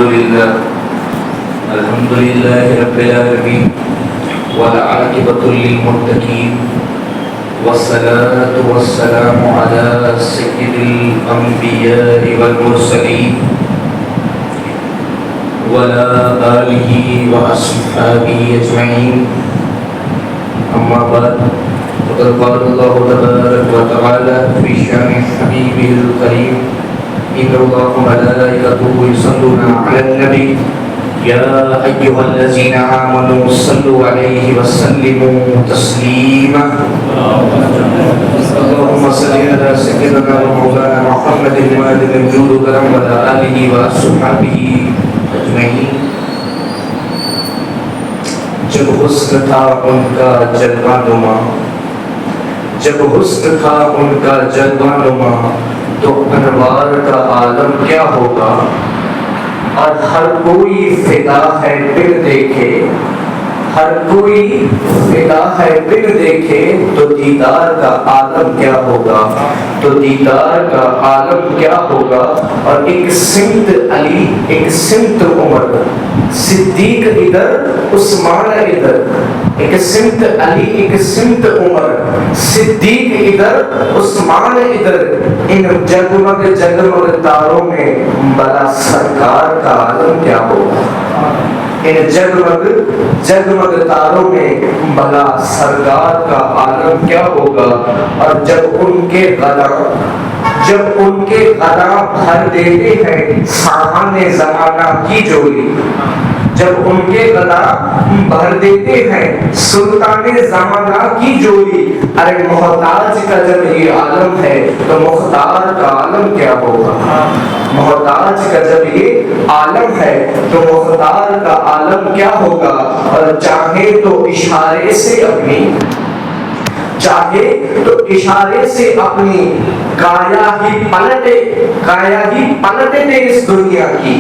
الحمد لله رب العالمين والعاقبة للمتقين والصلاة والسلام على سيد الأنبياء والمرسلين وعلى آله وأصحابه أجمعين. أما بعد فقد قال الله تبارك وتعالى في شأن حبيبه الكريم إن الله وملائكته يصلون على النبي يا أيها الذين آمنوا صلوا عليه وسلموا تسليما. اللهم صل على سيدنا ومولانا محمد وآل الوجود وكرم وعلى آله وأصحابه أجمعين. جب حسن تھا ان کا جلوہ نما، جب حسن تھا ان کا جلوہ نما، تو انوار کا عالم کیا ہوگا. اور ہر کوئی فدا ہے بن دیکھے، ہر کوئی فدا ہے بن دیکھے، تو دیدار کا عالم کیا ہوگا، تو دیدار کا عالم کیا ہوگا. اور ایک سمت علی، ایک سمت عمر، صدیق ادھر عثمان ادھر، ایک سمت علی ایک سمت عمر، صدیق ادھر عثمان ادھر. ان جگمگ جگمگ تاروں میں بلا سرکار کا عالم کیا ہوگا. ان جگمگ جگمگ تاروں میں بلا سرکار کا عالم کیا ہوگا. اور جب ان کے غلام بھر دیتے ہیں سامان زمانہ کی جولی، جب ان کے غلام بھر دیتے ہیں سلطان زمانہ کی جولی. ارے محتاج کا جب یہ عالم ہے تو مختار کا عالم کیا ہوگا. محتاج کا جب یہ عالم ہے تو مختار کا عالم کیا ہوگا. اور چاہے تو اشارے سے اپنی کایا ہی پلٹے دے اس دنیا کی.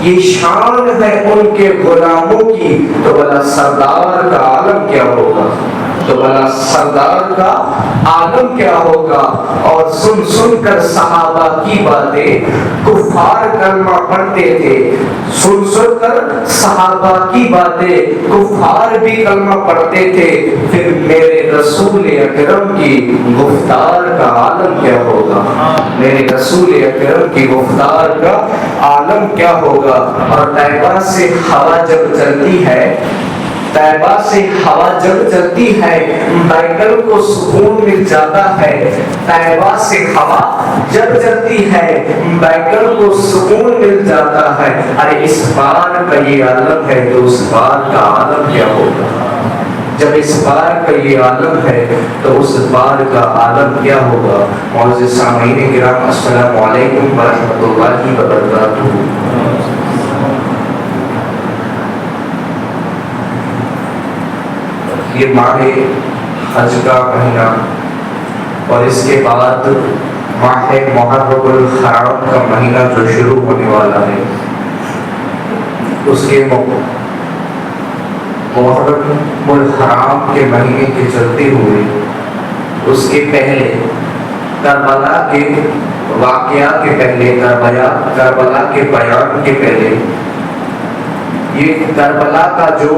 یہ شان ہے ان کے غلاموں کی، تو بلا سردار کا عالم کیا ہوگا، تو بلا سردار کا عالم کیا ہوگا. اور سن سن کر صحابہ کی باتیں کفار کلمہ پڑھتے تھے، سن سن کر صحابہ کی باتیں کفار بھی کلمہ پڑھتے تھے. پھر میرے رسول اکرم کی گفتار کا عالم کیا ہوگا، میرے رسول اکرم کی گفتار کا عالم کیا ہوگا. اور طیبہ سے ہوا جب چلتی ہے، طیبہ سے ہوا جب چلتی ہے بیکل کو سکون مل جاتا ہے. طیبہ سے ہوا جب چلتی ہے بیکل کو سکون مل جاتا ہے. ارے اس بار کا یہ عالم ہے تو اس بار کا عالم کیا ہوگا. جب اس بار کا یہ عالم ہے تو اس بار کا عالم کیا ہوگا. معزز سامعین کرام السلام علیکم ورحمۃ اللہ وبرکاتہ. یہ ماہ حج کا مہینہ اور اس کے بعد ماہ محرم الحرام کا مہینہ جو شروع ہونے والا ہے، اس کے محرم الحرام کے مہینے کے چلتے ہوئے اس کے پہلے کربلا کے واقعہ کے پہلے، کربلا کے بیان کے پہلے، یہ کربلا کا جو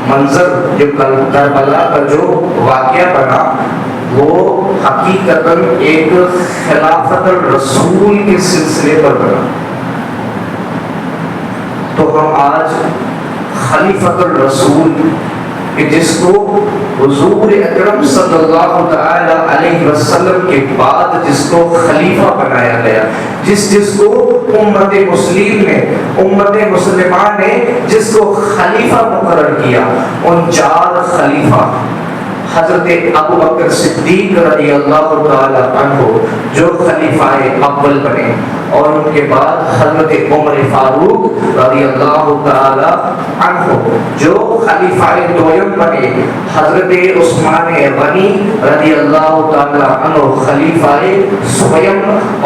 منظر، جو کربلا کا جو واقعہ بنا، وہ حقیقتاً ایک خلافت الرسول کے سلسلے پر بنا. تو ہم آج خلیفۃ الرسول، جس کو حضور اکرم صلی اللہ تعالی علیہ وسلم کے بعد جس کو خلیفہ بنایا گیا، جس کو امت مسلمہ نے جس کو خلیفہ مقرر کیا، ان 4 خلیفہ حضرت ابو بکر صدیق رضی اللہ تعالی عنہ جو خلیفہ اول بنے، اور ان کے بعد حضرت عمر فاروق رضی اللہ تعالی عنہ جو خلیفہ دوم بنے، حضرت عثمان غنی رضی اللہ تعالی عنہ خلیفہ سویم،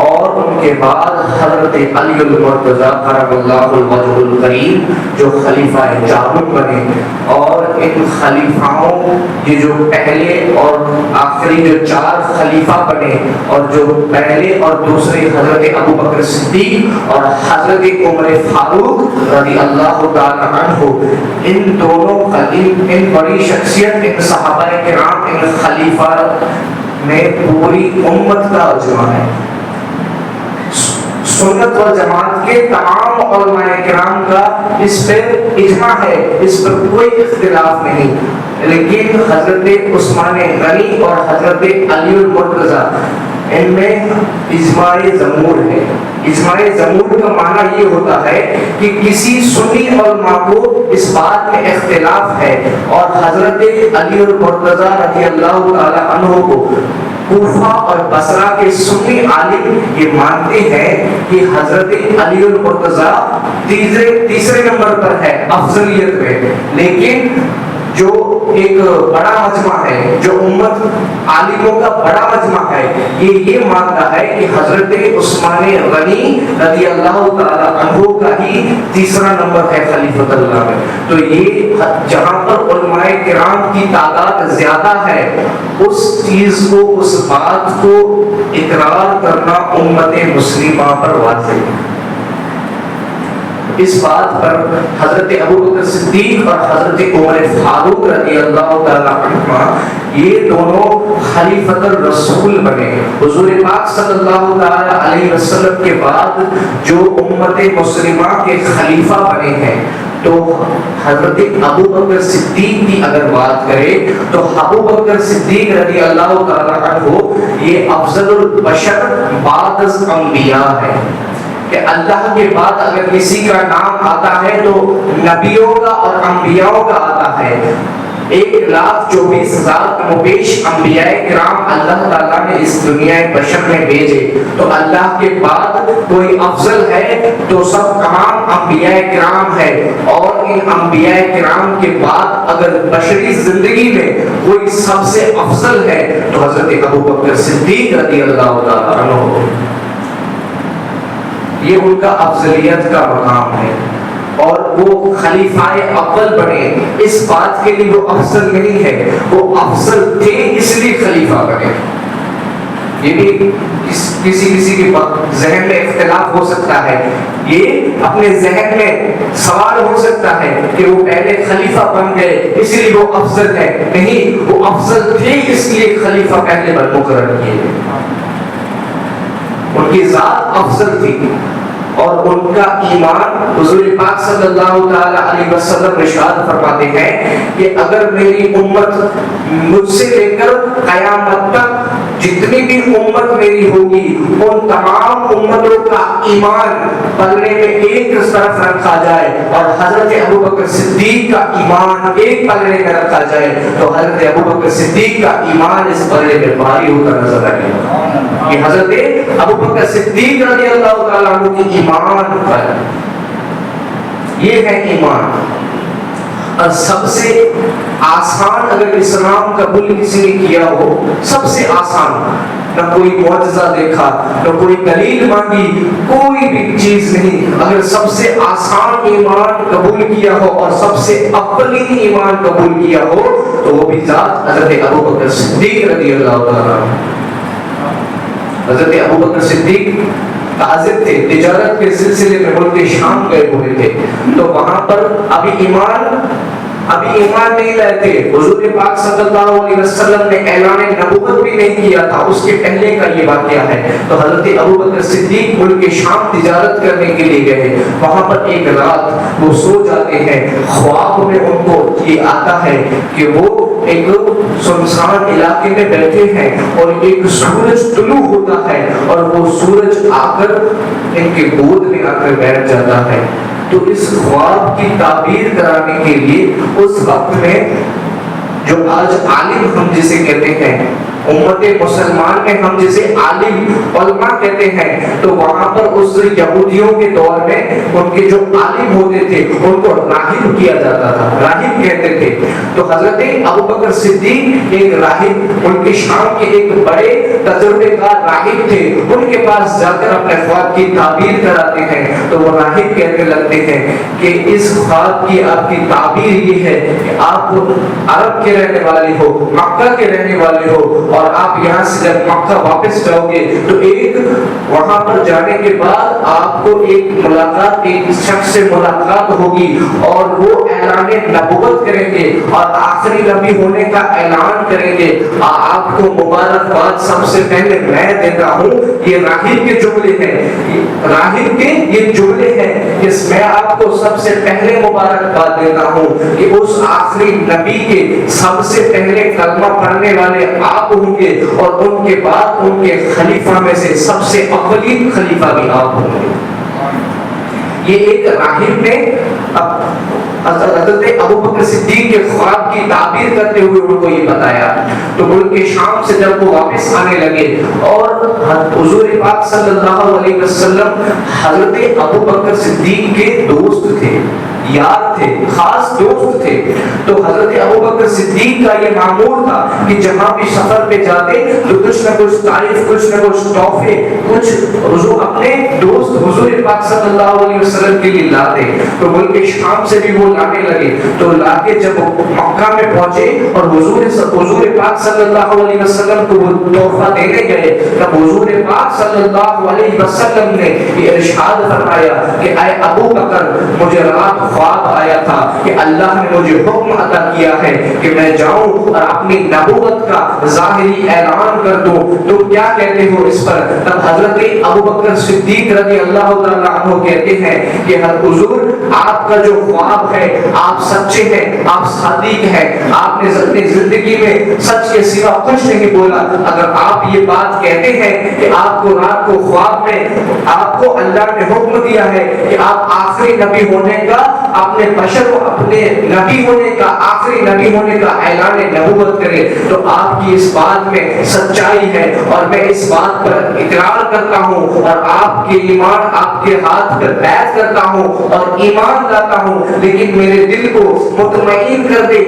اور ان کے بعد حضرت علی المرتضی کرم اللہ الوجہ الکریم جو خلیفہ چارم بنے. اور ان خلیفاؤں یہ جو پہلے اور آخری جو 4 خلیفہ بنے، اور جو پہلے اور دوسرے حضرت ابو بکر صدیق اور حضرت عمر فاروق رضی اللہ تعالی عنہ، ان دونوں ان بڑی شخصیت، ان صحابہ کرام، ان خلیفہ میں پوری امت کا اجماع ہے۔ سنت و جماعت کے تمام علماء کرام کا اس پر اجماع ہے، اس پر کوئی اختلاف نہیں، لیکن حضرت عثمان غنی اور حضرت علی المرتضی ان میں اجماع ضمور ہے۔ اجماع ضمور کا معنی یہ ہوتا ہے کہ کسی سنی علماء کو اس بات میں اختلاف ہے اور حضرت علی المرتضی رضی اللہ تعالی عنہ کو کوفہ اور بصرہ کے سنی عالم یہ مانتے ہیں کہ حضرت علی المرتضی تیسرے نمبر پر ہے افضلیت میں، لیکن جو ایک بڑا مجمع ہے، جو امت عالموں کا بڑا مجمع ہے، یہ مانتا ہے کہ حضرت عثمان غنی رضی اللہ تعالی عنہ کا ہی تیسرا نمبر ہے خلیفۃ اللہ میں۔ تو یہ جہاں پر علماء کرام کی تعداد زیادہ ہے، اس چیز کو، اس بات کو اقرار کرنا امت مسلمہ پر واجب ہے۔ اس بات پر حضرت ابو بکر صدیق اور حضرت عمر فاروق رضی اللہ تعالی عنہ یہ دونوں خلیفۃ الرسول بنے۔ حضور پاک صلی اللہ تعالی علیہ وسلم کے بعد جو امت مسلمہ کے خلیفہ بنے ہیں، تو حضرت ابو بکر صدیق کی اگر بات کرے تو ابو بکر صدیق رضی اللہ تعالی عنہ یہ افضل البشر بعد از انبیاء ہے، کہ اللہ کے بعد اگر کسی کا نام آتا ہے تو نبیوں کا اور انبیاء کا آتا ہے۔ 1,24,000 کموبیش انبیاء کرام اللہ تعالیٰ نے اس دنیا بشر میں بھیجے، تو اللہ کے بعد کوئی افضل ہے تو سب تمام انبیاء کرام ہے، اور ان انبیاء کرام کے بعد اگر بشری زندگی میں کوئی سب سے افضل ہے تو حضرت ابو بکر صدیق رضی اللہ تعالیٰ عنہ، یہ ان کا افضلیت کا مقام ہے، اور وہ خلیفہ اول بنے اس بات کے لیے وہ افضل نہیں ہے، وہ افضل تھے اس لیے خلیفہ بنے۔ یہ بھی کسی کے ذہن میں اختلاف ہو سکتا ہے، یہ اپنے ذہن میں سوال ہو سکتا ہے کہ وہ پہلے خلیفہ بن گئے اس لیے وہ افضل ہے، نہیں، وہ افضل تھے اس لیے خلیفہ پہلے بر مقرر کیے، ان کی ذات افضل تھی، اور ان کا ایمان حضور پاک صلی اللہ تعالی علیہ وسلم ارشاد فرماتے ہیں کہ اگر میری امت مجھ سے لے کر قیامت تک جتنی بھی امت میری ہوگی ان تمام امتوں کا ایمان پلڑے میں ایک طرف رکھا جائے اور حضرت ابو بکر صدیق کا ایمان ایک پلڑے میں رکھا جائے تو حضرت ابو بکر صدیق کا ایمان اس پلڑے میں بھاری ہوتا نظر آئے گا۔ یہ حضرت ابو بکر صدیق رضی اللہ تعالیٰ عنہ کی ایمان پر، یہ ہے ایمان۔ اور سب سے آسان اگر اسلام قبول کسی نے کیا ہو، سب سے آسان، نہ کوئی معجزہ دیکھا، نہ کوئی دلیل مانگی، کوئی بھی چیز نہیں، اگر سب سے آسان ایمان قبول کیا ہو اور سب سے اولین ایمان قبول کیا ہو تو وہ بھی ذات حضرت ابو بکر صدیق رضی اللہ تعالیٰ عنہ۔ حضرت ابو بکر صدیق تاجر تھے، تجارت کے سلسلے میں ملک شام گئے ہوئے تھے، تو وہاں پر ابھی ایمان نہیں لائے تھے، حضور پاک صلی اللہ علیہ وسلم نے اعلان نبوت بھی نہیں کیا تھا، اس کے پہلے کا یہ واقعہ ہے۔ تو حضرت ابو بکر صدیق ملک شام تجارت کرنے کے لیے گئے، وہاں پر ایک رات وہ سو جاتے ہیں، خواب میں ان کو یہ آتا ہے کہ وہ ایک سنسان علاقے میں بیٹھے ہیں اور ایک سورج طلوع ہوتا ہے اور وہ سورج آ کر ان کے گود میں آ کر بیٹھ جاتا ہے۔ تو اس خواب کی تعبیر کرانے کے لیے اس وقت میں جو آج عالم ہم جسے کہتے ہیں، امت مسلمان میں ہم جسے عالم علماء کہتے ہیں، تو وہاں پر اس یہودیوں کے دور میں ان کے جو عالم ہوتے تھے ان کو راہب کیا جاتا تھا، راہب کہتے تھے۔ تو حضرت ابو بکر صدیق ایک راہب، ان کے شام کے ایک بڑے تجربے کار راہب تھے، ان کے پاس جا کر اپنے خواب کی تعبیر کراتے ہیں تو وہ راہب کہنے لگتے ہیں کہ اس خواب کی آپ کی تعبیر یہ ہے کہ آپ عرب کے رہنے والے ہو، مکہ کے رہنے والے ہو اور آپ یہاں سے جب مکہ واپس جاؤ گے تو ایک وہاں پر جانے کے بعد آپ کو ایک ملاقات، ایک شخص سے ملاقات ہوگی اور وہ اعلان نبوت کریں گے اور آخری نبی ہونے کا اعلان کریں گے. آپ کو مبارکباد سب سے پہلے میں دیتا ہوں. یہ راہب کے جملے ہیں، راہب کے یہ جملے ہیں کہ میں آپ کو سب سے پہلے مبارکباد دیتا ہوں کہ اس آخری نبی کے سب سے پہلے کلمہ پڑھنے والے آپ ہوں گے اور ان کے بعد ان کے خلیفہ میں سے سب سے اولین خلیفہ بھی آپ ہوں گے. یہ ایک راہب نے حضرت ابوبکر صدیق کے خواب کی تعبیر کرتے ہوئے ان کو یہ بتایا. تو ملک شام سے جب وہ واپس آنے لگے اور حضور پاک صلی اللہ علیہ وسلم حضرت ابوبکر صدیق کے دوست تھے، یار تھے، خاص دوست تھے، تو حضرت ابوبکر صدیق کا یہ معمول تھا کہ جہاں بھی سفر پہ جاتے تو کچھ نہ کچھ تعریف، کچھ نہ کچھ تحفے، کچھ حضور اپنے دوست حضور پاک صلی اللہ علیہ وسلم کے لیے لاتے. تو ملک شام سے بھی وہ لانے لگے. تو لا کے جب مکہ میں پہنچے اور حضور پاک صلی اللہ علیہ وسلم کو وہ تحفہ دینے گئے تب حضور پاک صلی اللہ علیہ وسلم نے یہ ارشاد فرمایا کہ اے ابو بکر، مجھے رات خواب آیا تھا کہ اللہ نے مجھے حکم عطا کیا ہے کہ میں جاؤں اور اپنی نبوت کا ظاہری اعلان کر دوں. تم کیا کہتے ہو اس پر؟ تب حضرت ابوبکر صدیق رضی اللہ تعالیٰ عنہ کہتے ہیں کہ حضور آپ کا جو خواب ہے آپ سچے ہیں، آپ صادق ہیں، آپ نے اپنی زندگی میں سچ کے سوا کچھ نہیں بولا. اگر آپ یہ بات کہتے ہیں کہ آپ کو رات کو خواب میں آپ کو اللہ نے حکم دیا ہے کہ آپ آخری نبی ہونے کا، اپنے بشر کو اپنے نبی ہونے کا، آخری نبی ہونے کا اعلان نبوت کرے، تو آپ کی اس بات میں سچائی ہے اور میں اس بات پر اقرار کرتا ہوں اور آپ کے ایمان، آپ کے ہاتھ پر بیعت کرتا ہوں اور ایمان لاتا ہوں. لیکن میرے دل کو مطمئن کر دے،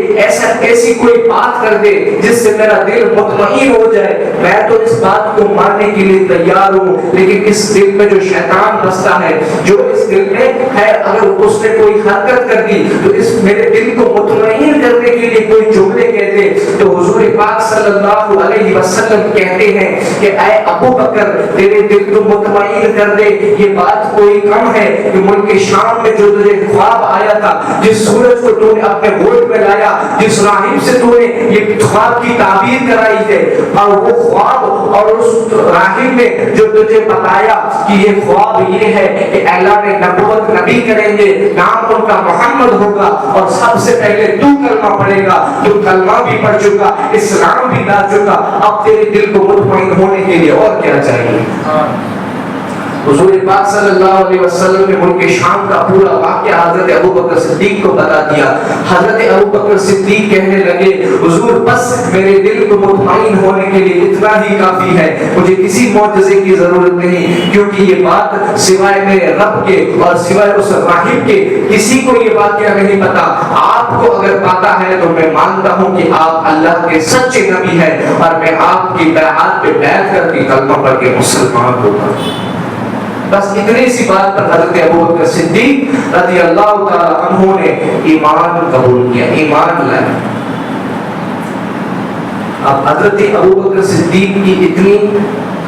ایسی کوئی بات کر دے جس سے میرا دل مطمئن ہو جائے. میں تو اس بات کو ماننے کے لیے تیار ہوں، لیکن اس دل میں جو شیطان بستا ہے، جو اس دل میں ہے، اگر اس نے کوئی حرکت کر دی تو اس میرے دل کو مطمئن کرنے کے لیے کوئی جملے کہتے. تو حضور پاک صلی اللہ علیہ وسلم کہتے ہیں کہ اے ابو بکر، تیرے دل کو مطمئن کر دے، یہ بات کوئی کم ہے کہ ملک شام میں جو تجھے خواب آیا تھا، جس سورج کو تو نے اپنے گود میں لایا، جس راہب سے تو نے یہ خواب کی تعبیر کرائی ہے، اور وہ خواب اور اس راہب نے جو تجھے بتایا کہ یہ خواب یہ ہے کہ اعلان نبوت نبی کریں گے، نام ان کا محمد ہوگا اور سب سے پہلے تو کلمہ پڑھے گا. تو کلمہ بھی پڑھ چکا، اسلام بھی لا چکا، اب تیرے دل کو مطمئن ہونے کے لیے اور کیا چاہیے؟ حضور پاک صلی اللہ علیہ وسلم نے ملک شام کا پورا واقعہ حضرت ابوبکر صدیق کو بتا دیا. حضرت ابوبکر صدیق کہنے لگے حضور بس میرے دل کو مطمئن ہونے کے لیے اتنا ہی کافی ہے، مجھے کسی معجزے کی ضرورت نہیں، کیونکہ یہ بات سوائے میرے رب کے اور سوائے اس راہب کے کسی کو یہ واقعہ نہیں پتا. آپ کو اگر پتا ہے تو میں مانتا ہوں کہ آپ اللہ کے سچے نبی ہیں اور میں آپ کی بیعت پہ بیعت کر کے کلمہ پڑھ کے مسلمان ہوگا. بس اتنی سی بات پر حضرت ابوبکر صدیق رضی اللہ تعالی عنہ نے ایمان قبول کیا، ایمان لایا. اب حضرت ابوبکر صدیق کی اتنی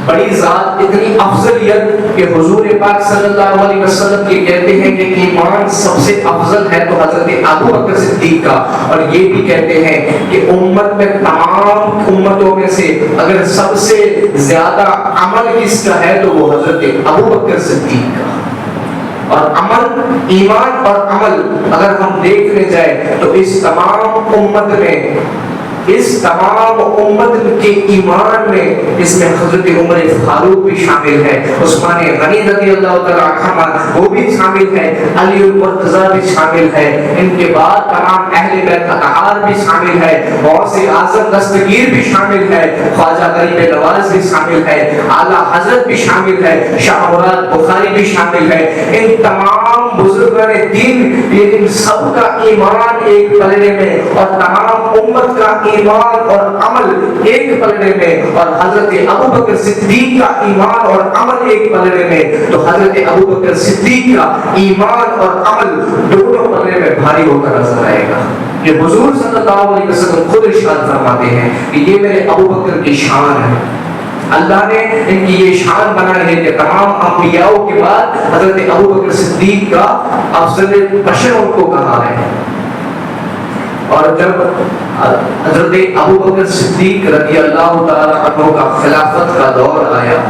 بڑی ذات، اتنی افضلیت کہ حضور پاک صلی اللہ علیہ وسلم یہ کہتے ہیں کہ ایمان سب سے افضل ہے تو حضرت ابوبکر صدیق کا، اور یہ بھی کہتے ہیں کہ امت میں تمام امتوں میں سے اگر سب سے زیادہ عمل کس کا ہے تو وہ حضرت ابوبکر صدیق کا. اور عمل، ایمان اور عمل اگر ہم دیکھنے جائیں تو اس تمام امت میں، اس تمام امت کے ایمان میں اس میں حضرت عمر فاروق بھی شامل ہے، عثمان غنی رضی اللہ تعالیٰ عنہ وہ بھی شامل ہے، علی المرتضیٰ بھی شامل ہے، ان کے بعد تمام اہل بیت اطہار بھی شامل ہے، غوث اعظم دستگیر بھی شامل ہے، خواجہ غریب نواز بھی شامل ہے، اعلیٰ حضرت بھی شامل ہے، شاہ مراد بخاری بھی شامل ہے. ان تمام بزرگان دین، ان سب کا ایمان ایک پلڑے میں اور تمام امت کا ایمان اور عمل ایک پلڑے میں، اور حضرت ابوبکر صدیق کا ایمان اور عمل ایک پلڑے میں، تو حضرت ابوبکر صدیق کا ایمان اور عمل دونوں پلڑے میں بھاری ہو کر نظر آئے گا. کہ حضور صلی اللہ علیہ وسلم خود ارشاد فرماتے ہیں کہ یہ میرے ابو بکر کی شان ہے. اللہ نے ان کی یہ شان بنائی ہے کہ تمام انبیاء کے بعد حضرت ابو بکر صدیق کا افضل بشر ان کو کہا ہے. اور جب حضرت ابو بکر صدیق رضی اللہ تعالی عنہ کا خلافت کا دور آیا،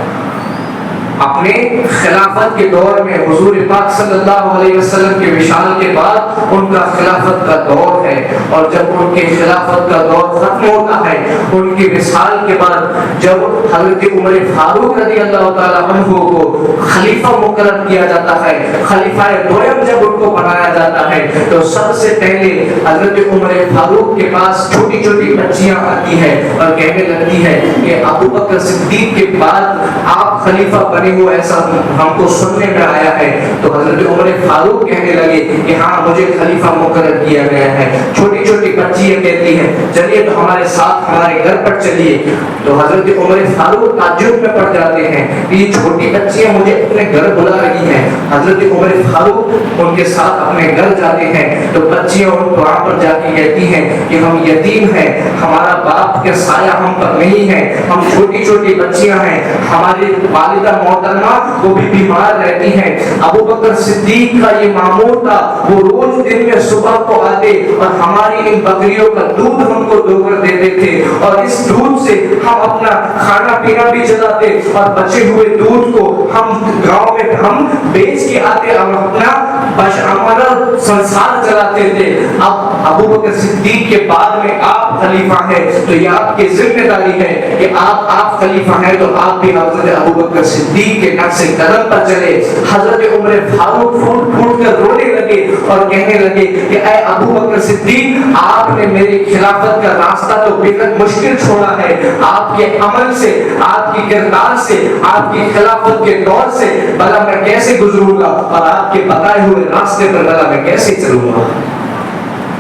اپنے خلافت کے دور میں حضور پاک صلی اللہ علیہ وسلم کے وصال کے بعد ان کا خلافت کا دور ہے، اور جب ان کے خلافت کا دور ختم ہوتا ہے ان کے وصال کے بعد جب حضرت عمر فاروق رضی اللہ تعالی عنہ کو خلیفہ مقرر کیا جاتا ہے، خلیفہ دوم جب ان کو بنایا جاتا ہے، تو سب سے پہلے حضرت عمر فاروق کے پاس چھوٹی چھوٹی بچیاں آتی ہیں اور کہنے لگتی ہے کہ ابو بکر صدیق کے بعد آپ خلیفہ بنے ہو، ایسا ہم کو سننے میں آیا ہے. تو حضرت عمر فاروق کہنے لگے کہ ہاں مجھے خلیفہ مقرر کیا گیا ہے. چھوٹی چھوٹی بچیاں کہتی ہیں چلیے تو ہمارے ساتھ ہمارے گھر پر چلیے. تو حضرت عمر فاروق تعجب میں پڑ جاتے ہیں کہ یہ چھوٹی بچیاں مجھے اپنے گھر بلا رہی ہیں. حضرت عمر فاروق ان کے ساتھ اپنے گھر جاتے ہیں تو بچیاں وہاں پر جا کے کہتی ہیں کہ ہم یتیم ہیں، ہمارا باپ کے سایہ ہم پر نہیں ہے، ہم چھوٹی چھوٹی بچیاں ہیں، ہماری والدہ محترمہ وہ بھی بیمار رہتی ہیں. ابو بکر صدیق کا یہ معمول تھا، وہ روز دن میں صبح کو آتے اور ہماری ان بکریوں کا دودھ ہم کو دو کر دیتے تھے، اور اس دودھ سے ہم اپنا کھانا پینا بھی چلاتے اور بچے ہوئے دودھ کو ہم گاؤں میں ہم بیچ کے آتے اور اپنا ہمارا سنسار چلاتے تھے. اب ابو بکر صدیق کے بعد میں آپ خلیفہ ہیں تو یہ آپ کی ذمہ داری ہے کہ آپ خلیفہ ہیں تو آپ بھی حضرت ابو بکر صدیق کے نقش قدم پر چلے. حضرت عمر فاروق پھوٹ پھوٹ کر رونے لگے اور کہنے لگے کہ اے ابو بکر صدیق، آپ نے میری خلافت کا راستہ تو بےحد مشکل چھوڑا ہے. آپ کے عمل سے، آپ کی کردار سے، آپ کی خلافت کے دور سے بھلا میں کیسے گزروں گا، اور آپ کے بتائے ہوئے راستے پر بھلا میں کیسے چلوں گا.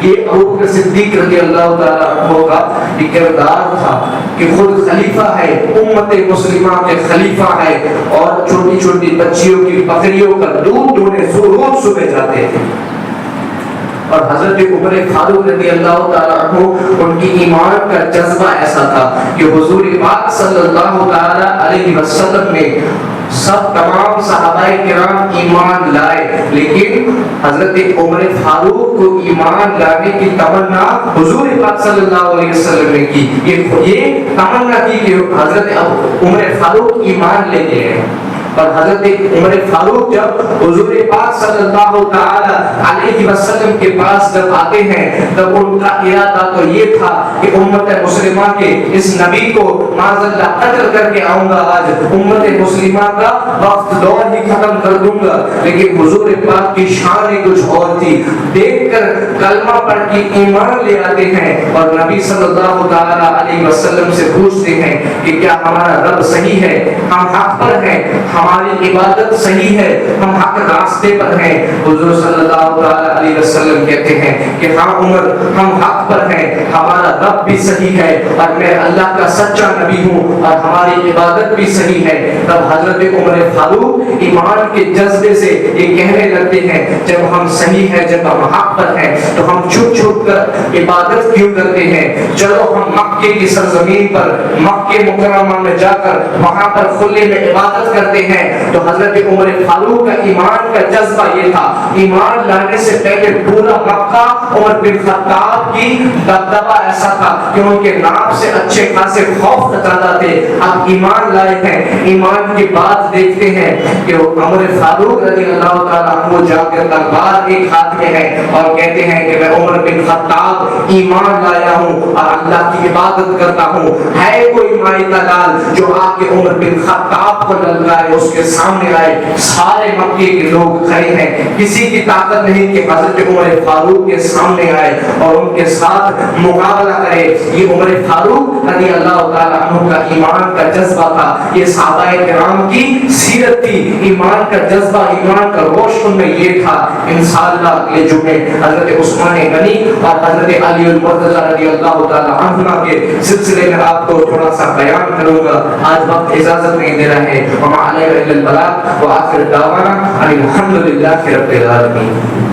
یہ ابو بکر صدیق رضی اللہ تعالیٰ عنہ کا یہ کردار تھا کہ خود خلیفہ ہے، امت مسلمہ کے خلیفہ ہے، اور چھوٹی چھوٹی بچیوں کی بکریوں کا دودھ دونے روز صبح جاتے تھے. اور حضرت عمر فاروق رضی اللہ تعالیٰ عنہ ان کی ایمان کا جذبہ ایسا تھا کہ حضور پاک صلی اللہ تعالیٰ علیہ وسلم نے تمام صحابہ کرام ایمان لائے، لیکن حضرت عمر فاروق کو ایمان لانے کی تمنا حضور پاک صلی اللہ علیہ وسلم نے کی. یہ تمنا کی کہ حضرت عمر فاروق ایمان لے کے ہیں. اور حضرت عمر فاروق جب حضور پاک صلی اللہ تعالی علیہ وسلم کے پاس جب آتے ہیں تب ان کا ارادہ تو یہ تھا کہ امت مسلمہ کے اس نبی کو معاذ اللہ قتل کر کے آؤں گا، آج امت مسلمہ کا وقت دور ہی ختم کر دوں گا. لیکن حضور پاک کی شان کچھ اور تھی. دیکھ کر کلمہ پڑھ کے ایمان لے آتے ہیں اور نبی صلی اللہ تعالی علیہ وسلم سے پوچھتے ہیں کہ کیا ہمارا رب صحیح ہے، ہم حق پر ہیں، ہماری عبادت صحیح ہے، ہم حق راستے پر ہیں. حضور صلی اللہ علیہ وسلم کہتے ہیں کہ ہاں عمر، ہم حق پر ہیں، ہمارا رب بھی صحیح ہے اور میں اللہ کا سچا نبی ہوں اور ہماری عبادت بھی صحیح ہے. تب حضرت عمر فاروق ایمان کے جذبے سے یہ کہنے لگتے ہیں جب ہم صحیح ہیں، جب ہم حق پر ہیں تو ہم چھپ چھپ کر عبادت کیوں کرتے ہیں؟ چلو ہم مکے کی سرزمین پر، مکے مکرمہ میں جا کر وہاں پر کھلے میں عبادت کرتے ہیں. تو حضرت عمر فاروق کا ایمان کا جذبہ یہ تھا. ایمان لانے سے پہلے پورا مکہ عمر بن خطاب کی دبدبہ ایسا تھا کہ ان کے نام سے اچھے خاصے خوف جاتا تھے. اب ایمان لائے ہیں، ایمان کی بات دیکھتے ہیں کہ عمر فاروق رضی اللہ تعالیٰ عنہ جا کر تلوار ایک ہاتھ میں ہے اور کہتے ہیں کہ میں عمر بن خطاب ایمان لایا ہوں اور اللہ کی عبادت کرتا ہوں. ہے کوئی مائی دلال جو آ کے عمر بن خطاب کو للکارے، اس کے سامنے آئے. سارے مکے کے لوگ کھڑے ہیں، کسی کی طاقت نہیں کہ حضرت عمر فاروق کے سامنے آئے اور ان کے ساتھ مقابلہ کرے. یہ عمر فاروق رضی اللہ تعالیٰ عنہ کا ایمان کا جذبہ تھا. یہ صحابہ کرام کی سیرت تھی. ایمان کا جذبہ، ایمان کا روش ان میں یہ تھا. انشاءاللہ اگلے جمعے حضرت عثمان غنی اور حضرت علی المرتضی رضی اللہ تعالیٰ عنہ کے سلسلے میں آپ کو تھوڑا سا بیان کروں گا. آج وقت اجازت نہیں دے رہا ہے. وما علیہ الا البلاغ وآخر دعوانا ان الحمد للہ رب العالمین.